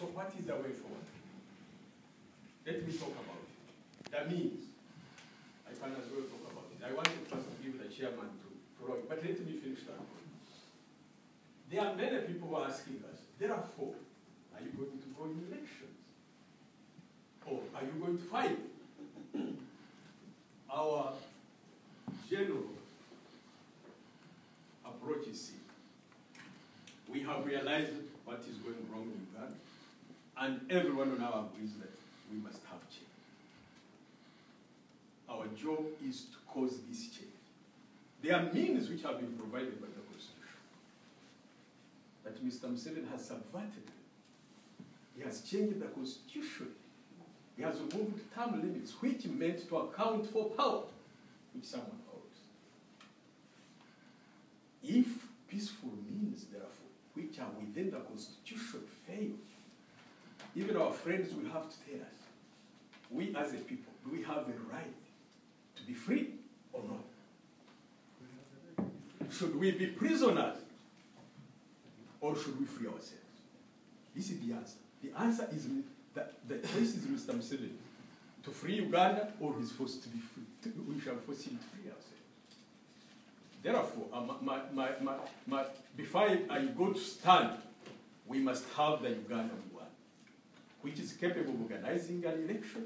So what is the way forward? Let me talk about it. That means, I can as well talk about it. I want to first give the chairman to Roy, but let me finish that point. There are many people who are asking us, therefore, are you going to go in elections? Or are you going to fight? Our general approach is simple. We have realized what is going wrong in Uganda, and everyone now agrees that we must have change. Our job is to cause this change. There are means which have been provided by the Constitution that Mr. Museveni has subverted. He has changed the Constitution. He has removed term limits, which meant to account for power, which someone holds. If peaceful means, therefore, which are within the Constitution fail, even our friends will have to tell us, we as a people, do we have a right to be free or not? Should we be prisoners or should we free ourselves? This is the answer. The answer is that the choice is Mr. Museveni to free Uganda or he's forced to be free. We shall force him to free ourselves. Therefore, before I go to stand, we must have the Uganda we want, which is capable of organizing an election,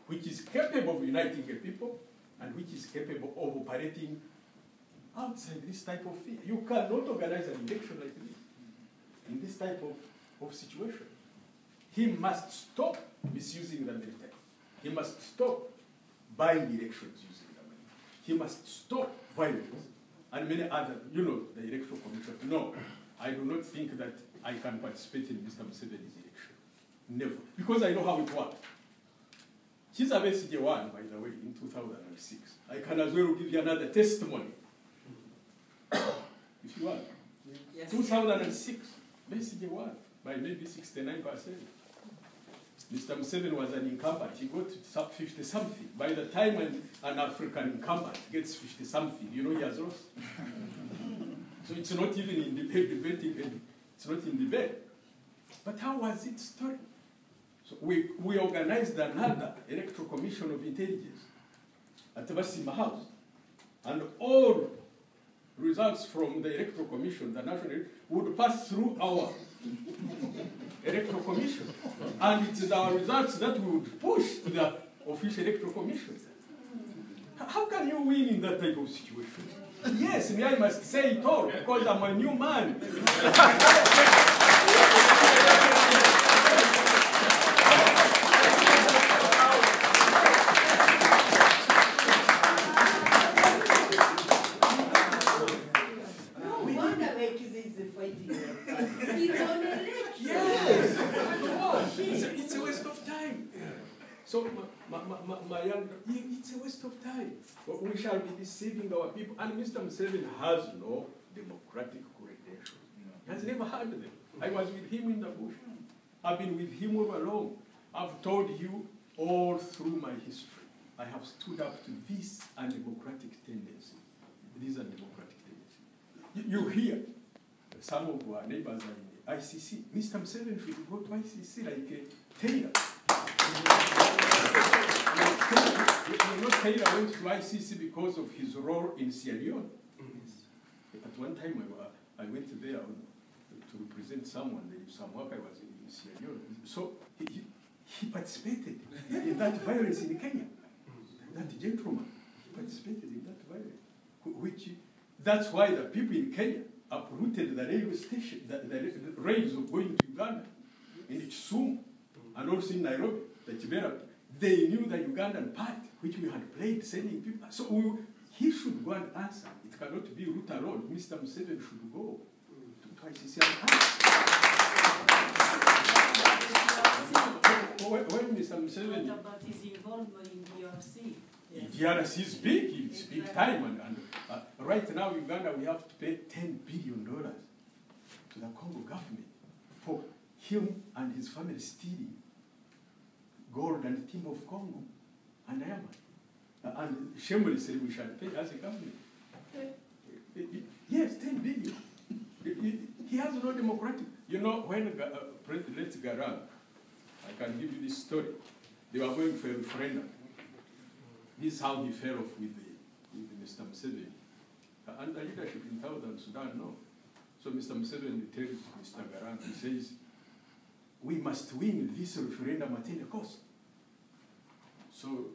which is capable of uniting the people, and which is capable of operating outside this type of fear. You cannot organize an election like this, in this type of situation. He must stop misusing the military. He must stop buying elections using the money. He must stop violence and many other, the electoral commission. No, I do not think that I can participate in Mr. Museveni's election. Never. Because I know how it works. Sejusa won, by the way, in 2006. I can as well give you another testimony. If you want. Yes. 2006, Sejusa won by maybe 69%. Mr. Museveni was an incumbent. He got 50-something. By the time an African incumbent gets 50-something, he has lost. So it's not even in debate, it's not in debate. But how was it started? So we organized another electoral commission of intelligence at Basima House. And all results from the electoral commission, the national, would pass through our electoral commission. And it is our results that we would push to the official electoral commission. How can you win in that type of situation? Yes, me, I must say it all, because I'm a new man. It's a waste of time. So, it's a waste of time. But we shall be deceiving our people. And Mr. Museveni has no democratic credentials. He has never had them. I was with him in the bush. I've been with him all along. I've told you all through my history. I have stood up to this undemocratic tendency. These are democratic tendencies. You hear some of our neighbors are in the ICC. Mr. Museveni should go to ICC like a Taylor. Taylor went to ICC because of his role in Sierra Leone. At one time, I went there to represent someone. There was some work I was in Sierra Leone. So he participated in that violence in Kenya. That gentleman participated in that violence. That's why the people in Kenya uprooted the railway station, the rails of going to Uganda, in Kisumu, and also in Nairobi, the Kibera. They knew the Ugandan part, which we had played, sending people. So he should go and answer. It cannot be root alone. Mr. Museveni should go to ICC and answer. When Mr. Museveni... What about his involvement in DRC? DRC is big, it's big time. And right now, Uganda, we have to pay $10 billion to the Congo government for him and his family stealing gold and tin of Congo and diamond. And shamelessly, we shall pay as a government. Yes, 10 billion. He has no democratic. When President Garang I can give you this story. They were going for a referendum. This is how he fell off with Mr. Museveni. And the leadership in Southern Sudan, no. So Mr. Museveni tells Mr. Garang, he says, we must win this referendum at any cost. So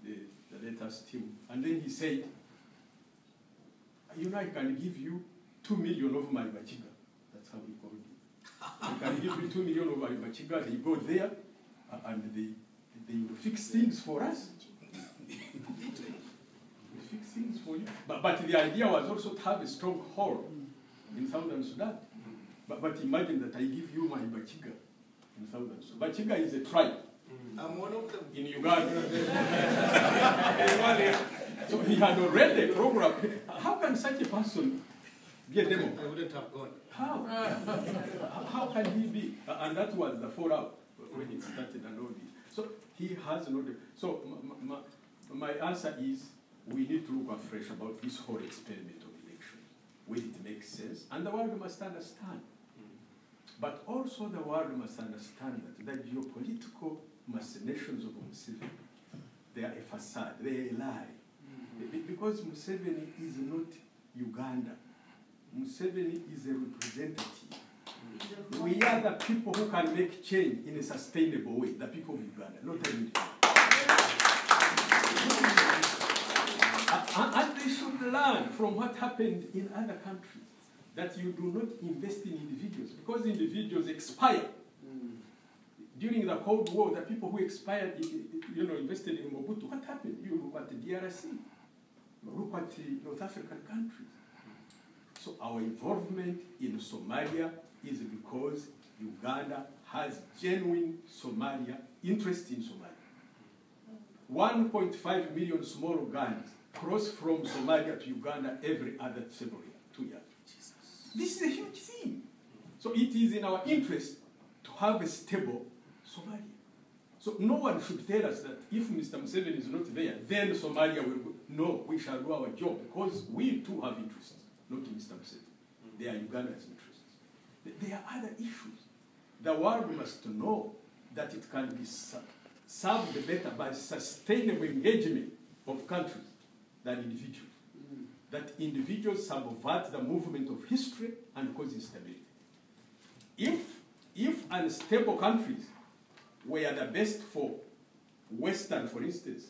the latest team, and then he said, you know, I can give you 2 million of my bachiga. That's how he called it. I can give you 2 million of my bachiga. They go there and they will fix things for us. They fix things for you. But the idea was also to have a strong hold in Southern Sudan. But imagine that I give you my bachiga in Southern Sudan. Bachiga is a tribe. I'm one of them. In Uganda. So he had already programmed. How can such a person be a demo? I wouldn't have gone. How? How can he be? And that was the fallout when it started and all this. So he has no. So my answer is we need to look afresh about this whole experiment of elections, where it makes sense, and the world must understand. But also the world must understand that the geopolitical machinations of Museveni, they are a facade, they are a lie. Because Museveni is not Uganda. Museveni is a representative. We are the people who can make change in a sustainable way, the people of Uganda, not everybody. And they should learn from what happened in other countries, that you do not invest in individuals, because individuals expire. During the Cold War, the people who expired, invested in Mobutu, what happened? You look at the DRC, look at the North African countries. So our involvement in Somalia is because Uganda has genuine Somalia interest in Somalia. 1.5 million small Ugandans cross from Somalia to Uganda every other several years, 2 years. Jesus. This is a huge thing. So it is in our interest to have a stable Somalia. So no one should tell us that if Mr. Museveni is not there, then Somalia will go. No, we shall do our job, because we too have interests, not Mr. Museveni. They are Uganda's interests. There are other issues. The world must know that it can be served better by sustainable engagement of countries than individuals. That individuals subvert the movement of history and cause instability. If unstable countries were the best for Western, for instance,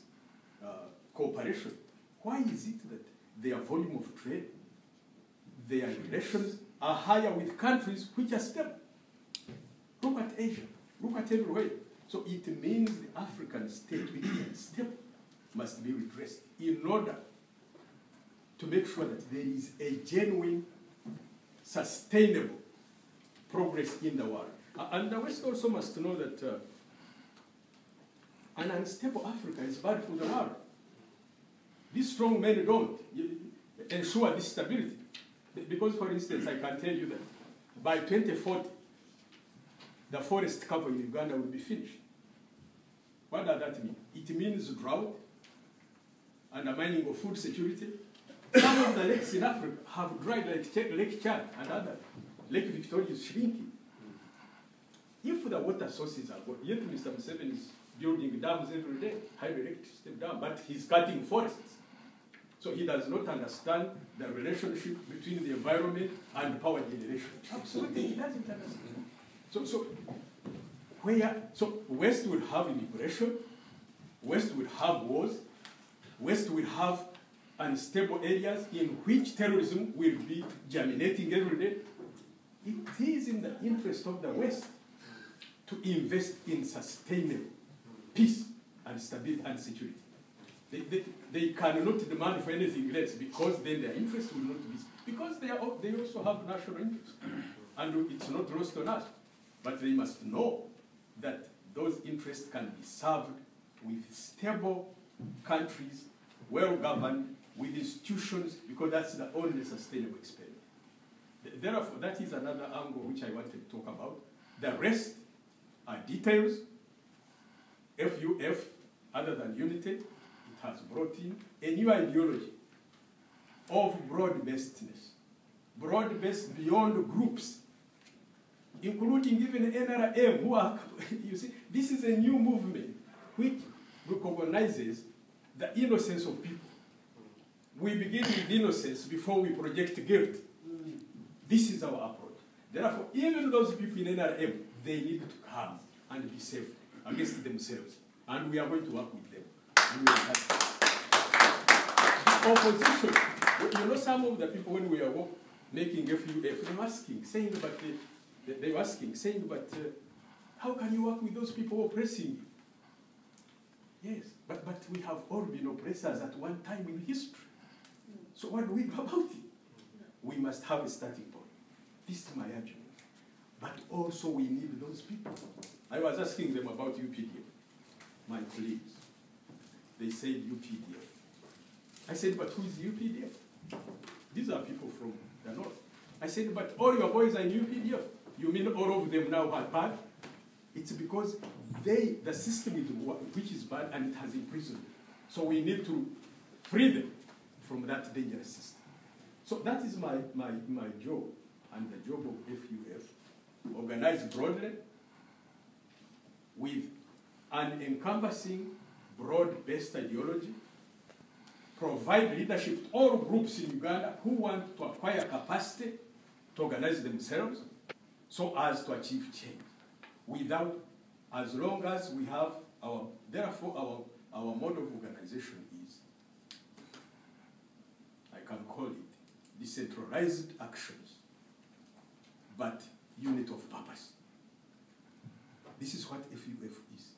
cooperation, why is it that their volume of trade, their relations are higher with countries which are stable? Look at Asia, look at everywhere. So it means the African state, which is stable, must be redressed in order to make sure that there is a genuine, sustainable progress in the world. And the West also must know that an unstable Africa is bad for the world. These strong men don't ensure this stability. Because, for instance, I can tell you that by 2040, the forest cover in Uganda will be finished. What does that mean? It means drought, undermining of food security. Some of the lakes in Africa have dried, like Lake Chad and other. Lake Victoria is shrinking. If the water sources are good, yet Mr. Museveni is building dams every day, hydroelectric system dam, but he's cutting forests. So he does not understand the relationship between the environment and power generation. Absolutely, he doesn't understand. So West will have immigration, West will have wars, West will have unstable areas in which terrorism will be germinating every day. It is in the interest of the West to invest in sustainable peace and stability and security. They cannot demand for anything less, because then their interest will not be, because they also have national interest. And it's not lost on us. But they must know that those interests can be served with stable countries, well-governed, with institutions, because that's the only sustainable experiment. Therefore, that is another angle which I wanted to talk about. The rest are details. FUF, other than unity, it has brought in a new ideology of broad-basedness. Broad-based beyond groups. including even NRM, who are, you see, this is a new movement which recognizes the innocence of people. We begin with innocence before we project guilt. This is our approach. Therefore, even those people in NRM, they need to come and be safe against themselves. And we are going to work with them. And we will have the opposition. You know, some of the people, when we are making FUF, they were asking, saying, but how can you work with those people oppressing you? Yes, but we have all been oppressors at one time in history. So what do we do about it? We must have a starting point. This is my argument. But also we need those people. I was asking them about UPDF, my colleagues. They said UPDF. I said, but who is UPDF? These are people from the north. I said, but all your boys are in UPDF. You mean all of them now are bad? It's because the system is which is bad and it has imprisoned them. So we need to free them from that dangerous system. So that is my job and the job of FUF. Organize broadly with an encompassing, broad-based ideology, provide leadership to all groups in Uganda who want to acquire capacity to organize themselves so as to achieve change. As long as we have therefore our mode of organization is, I can call it decentralized actions, but unit of purpose. This is what FUF is.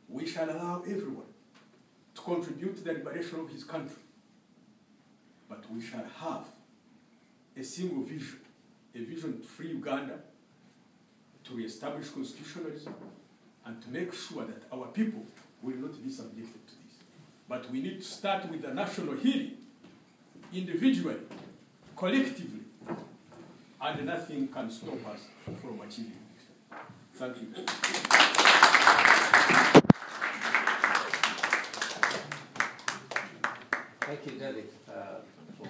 We shall allow everyone to contribute to the liberation of his country, but we shall have a single vision, a vision to free Uganda, to re-establish constitutionalism, and to make sure that our people will not be subjected to this. But we need to start with the national healing, individually, collectively, and nothing can stop us from achieving this. Thank you. Thank you, David, for